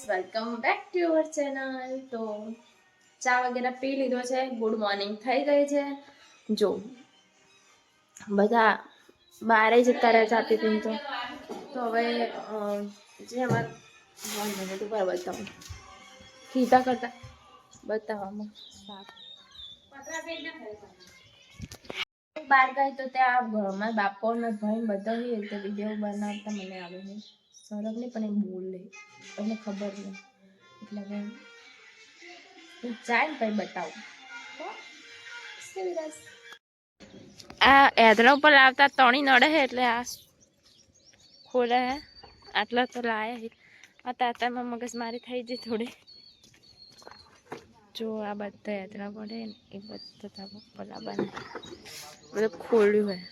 Welcome back to our channel. તો ચા વગેરે પી લીધો છે, ગુડ મોર્નિંગ થઈ ગઈ છે। જો બધા બારે જતા રહે ચા પી પીને, તો હવે જે અમારે 1 મિનિટ ઉપર બતાવું કીધા કરતા બતાવવામાં બાર ગઈ તો ત્યાં મારા બાપો ને ભાઈ બધા તો વિડીયો બનાવતા મને આવે નહીં, સરગ નહીં પણ એ બોલે એને ખબર નહીં, એટલે હવે જાય ને કંઈ બતાવું। આ એધરા ઉપર આવતા તણી નડે છે એટલે આ ખોલે હે, આટલા તો લાયા હે। આતામાં મગજ મારી થઈ ગઈ થોડી। જો આ બધા એધરા પડે ને એ બધા પલા બને બધું ખોલ્યું હોય।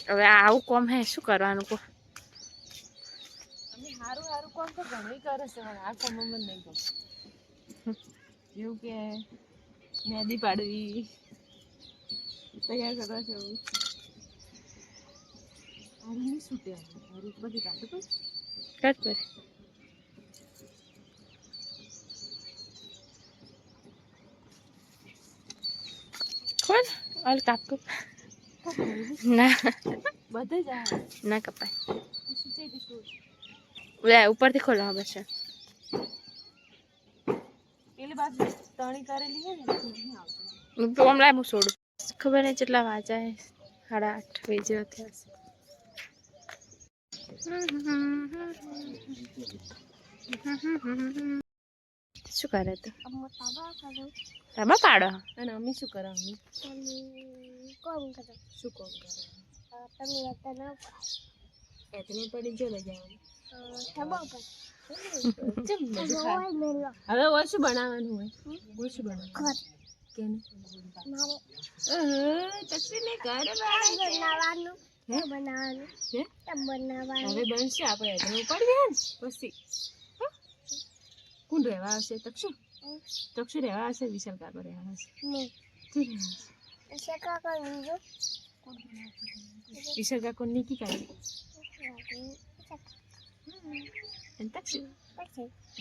હવે આવું કોમ હે શું કરવાનું કો? અમે હારું હારું કોમ તો ઘણું કરે છે, પણ આ કોમ મને નહીં ગમે। એવું કે મહેંદી પાડવી, તૈયાર કરવા છે, હારું નહીં છૂટે, હારું બધી કાઢું તો કટ પર ખોલ ઓલ કાપું ના બધે જ ના કપાય, શું ઉપરથી ખોલવા બસ। પેલી બાજુ તણી કરેલી છે ને નહીં આવતું તો હમણાં હું છોડું, ખબર નહીં કેટલા વાંચા હે, 8:30 વાગ્યા થયા હશે। શું કરે તું? તાબા પાડો અને અમે શું કરે? અમે કોમ કરો શું કોમ કરે? તમે અત્યારે એતને પડી જો લઈ જવાનું થબો પર હવે ઓય શું બનાવવાનું હોય? ઓય શું બનાવવાનું? ઘર કેમ મારે તકસીને ઘર બનાવવાનું હે બનાવવાનું હે બનાવવાનું હવે બનશે, આપણે એતને પડી જાય ને પછી કોણ રહેવા આવશે? તક્ષુ રહેવા આવશે, વિશાલ કાકો રહેવા આવશે, શેકા કરું જો વિશાલ કાકો નીકી કાઢી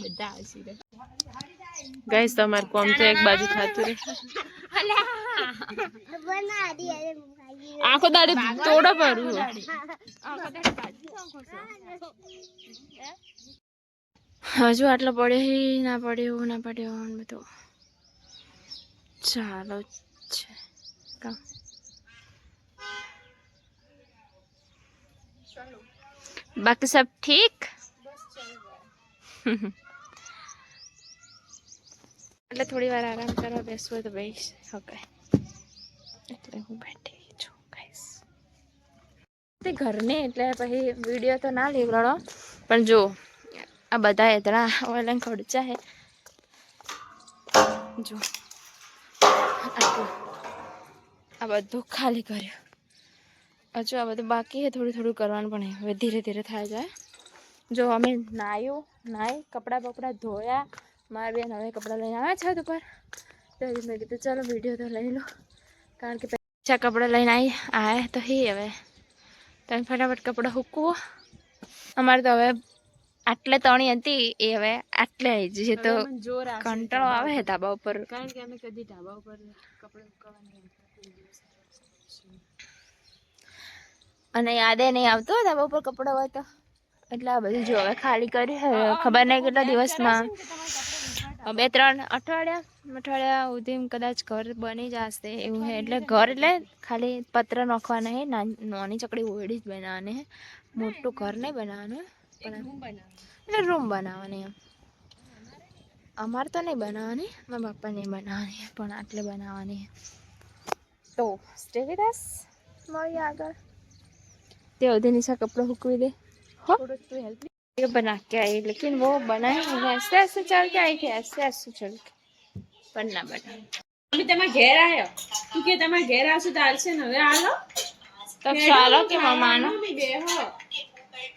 બધા આવશે। ગાઈસ તમારે કોમ તો એક બાજુ થતું રહે, આખો દાડે તોડો ભરું હજુ આટલો પડ્યો ના પડ્યો ના પડ્યો બધું ચાલો છે કામ। बाकी सब ठीक? એટલે થોડી વાર આરામ કરવા બેસવું તો બેસ શકે, એટલે હું બેઠી છું ગાઈસ। તે ઘરને એટલે પછી વિડીયો તો ના લીવડો, પણ જો આ બધા એતરા ઓલા ખર્ચા હે, જો આટલું આ બધું ખાલી કર્યું, હજુ આ બધું બાકી છે, થોડું થોડું કરવાનું, પણ હવે ધીરે ધીરે થાય જાય। જો અમે નાહી કપડાં બપડા ધોયા, મારા બેન હવે કપડાં લઈને આવ્યા છત ઉપર, તો મેં કીધું ચાલો વિડીયો તો લઈ લો, કારણ કે પૈસા કપડાં લઈને આવ્યા તો હવે તમે ફટાફટ કપડાં સૂકવો। અમારે તો હવે આટલે તણી હતી એ હવે આટલે આવી જશે, તો કંટાળો આવે છે ધાબા ઉપર, કારણ કે અમે કદી ધાબા ઉપર કપડાં સુકવવાની અને યાદે નહીં આવતો ધાબા ઉપર કપડાં હોય તો, એટલે આ બધું જો હવે ખાલી કરી ખબર નહીં કેટલા દિવસમાં 2-3 અઠવાડિયા સુધી કદાચ ઘર બની જશે એવું છે। એટલે ઘર એટલે ખાલી પત્ર નાખવાના હે, નાની ચકડી ઓરડી જ બનાવવાની હે, મોટું ઘર નહીં બનાવવાનું, પણ એટલે રૂમ બનાવવાની એમ। અમારે તો નહીં બનાવવાની, મારા પપ્પા નહીં બનાવવાની, પણ આટલે બનાવવાની है। तो स्टे विद अस, મળીએ આગળ। તે उधर निशा कपड़ा हुकवी दे हो, ये बना के आई, लेकिन वो बनाए ऐसे ऐसे चल के आई थी, ऐसे ऐसे चल के પણ ના બના। અમે તમારા ઘેર આવ્યો, તું કે તમારા ઘેર આવશે તો હાલશે ને? હવે હાલો તો ચાલો કે મમ્માનો બેહો,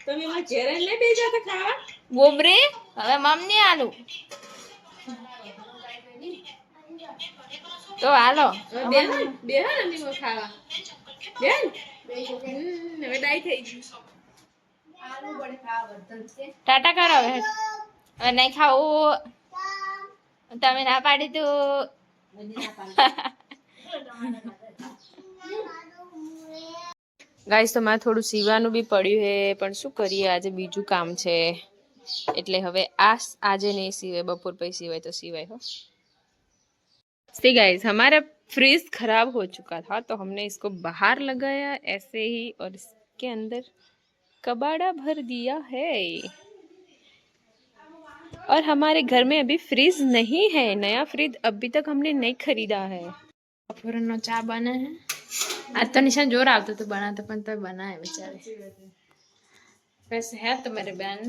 તમે મારા ઘેર લઈ બે જતા ખાવા બોબરી, હવે મમ્મી આલુ તો હાલો બેહો ને અમે ખાવા, બેન હવે ડાઈ થઈ ગઈ. ટાટા કરો હવે. હવે નહીં ખાવું. તમે ના પાડી તું. ગાઈસ તો મારે થોડું સીવાનું બી પડ્યું છે પણ શું કરીએ આજે બીજું કામ છે એટલે હવે આજે नहीं सिवे बपोर पे सिवाय तो सिवाय हो. सी गाइस हमारा फ्रिज खराब हो चुका था तो हमने इसको बाहर लगाया ऐसे ही और इसके अंदर कबाड़ा भर दिया है और हमारे घर में अभी फ्रिज नहीं है नया फ्रिज अभी तक हमने नहीं खरीदा है. बपोरनो चा बना है आज तो निशान जोर આવતું તો બનાવતો પણ તો બનાવે બેચારે. वैसे है तो मेरे बहन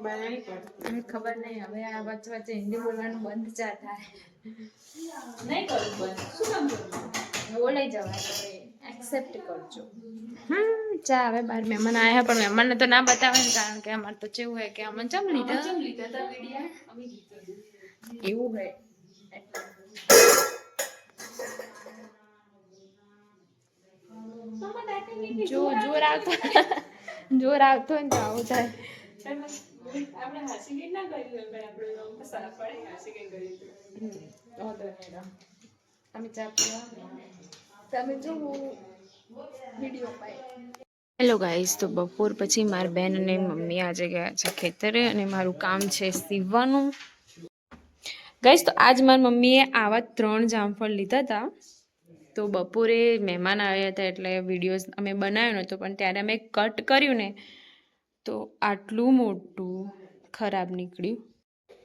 बनाई पर खबर नहीं હવે આ વચ્ચે વચ્ચે હિન્દી બોલવાનું બંધ ચા થાય નહીં કરું બંધ શું કામ કરું બોલાઈ જવાય હવે એક્સેપ્ટ કરજો. ચા હવે બાર મહેમાન આયા પણ મહેમાનને તો ના બતાવે ને કારણ કે અમારે તો કેવું હોય કે અમને ચમ લીધા તા વિડિયા અમે એવું હોય જો જોર આવતો હોય ને તો આવું થાય. આપણે હાસી ગઈ ના કરી હોય પણ આપણે સારા પડે હાસી ગઈ કરી તો અમે ચા પીવા તમે જો વિડિયો પાય. હેલો ગાઈસ તો બપોર પછી મારી બેન અને મમ્મી આજે ગયા છે ખેતરે અને મારું કામ છે સીવવાનું. ગાઈસ તો આજ મારી મમ્મીએ આવા 3 જામફળ લીધા હતા તો બપોરે મહેમાન આવ્યા હતા એટલે વિડીયોઝ અમે બનાવ્યો નહોતો પણ ત્યારે અમે કટ કર્યું ને તો આટલું મોટું ખરાબ નીકળ્યું.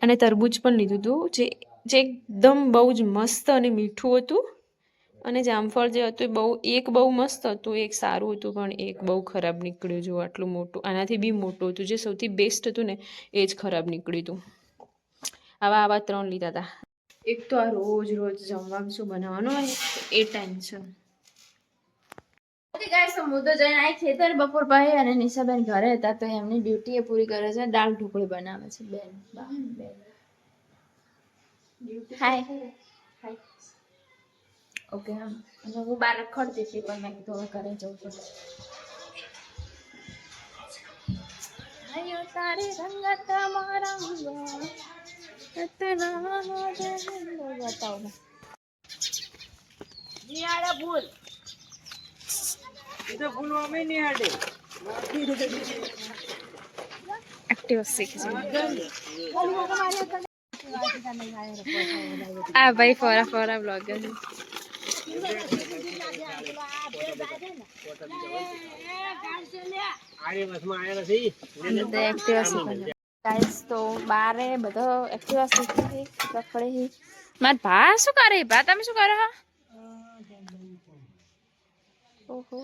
અને તરબૂચ પણ લીધું હતું જે એકદમ બહુ જ મસ્ત અને મીઠું હતું અને જામફળ જે હતું એક બહુ મસ્ત હતું એક સારું હતું પણ એક બહુ ખરાબ નીકળ્યું. જો આટલું મોટું આનાથી બી મોટું હતું જે સૌથી બેસ્ટ હતું ને એ જ ખરાબ નીકળ્યું હતું. આવા 3 લીધા હતા. એક તો આ રોજ જમવાનું શું બનાવવાનું હોય એ ટેન્શન. ઓકે ગાઈસ તો હું તો જઈને આવી ખેતર બપોર પછી અને નિશાબેન ઘરે હતા તો એમની ડ્યુટી એ પૂરી કરે છે દાળ ઢોકળી બનાવે છે બેન. હાય ઓકે હા અને હું બહાર રખડતી હતી પણ મેં કીધું હવે ઘરે જવું પડશે. આયો તારી રંગત મારા આ ભાઈ ફોરા બ્લોગર ગાઈસ તો બારે બધો એક્ટિવા શીખી રખડે. મારા ભા શું કરે? ભા તમે શું કરો? ઓહો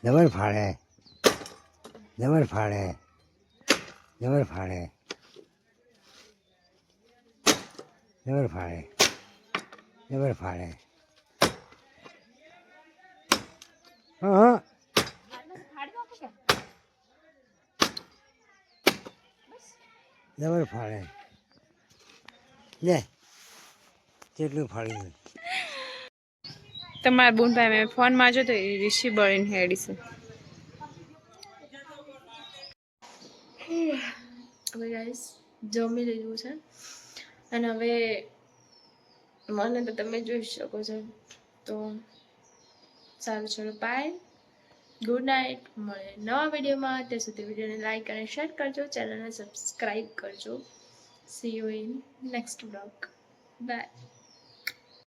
જબર ફાડે જબર ફાડે જબર ફાડે જબર ફાડે જબર ફાડે. હા જબર ફાડે લે કેટલું ફાડ્યું. તમારા બોનભાઈ મેં ફોન માર્યો તો ઋષિ બળીને હેડી છે. હવે ગાઈસ જમી લીધું છે અને હવે મને તો તમે જોઈ શકો છો તો સારું ચલો બાય ગુડ નાઇટ. મળે નવા વિડીયોમાં ત્યાં સુધી વિડીયોને લાઈક અને શેર કરજો ચેનલને સબસ્ક્રાઈબ કરજો. See you in next blog by.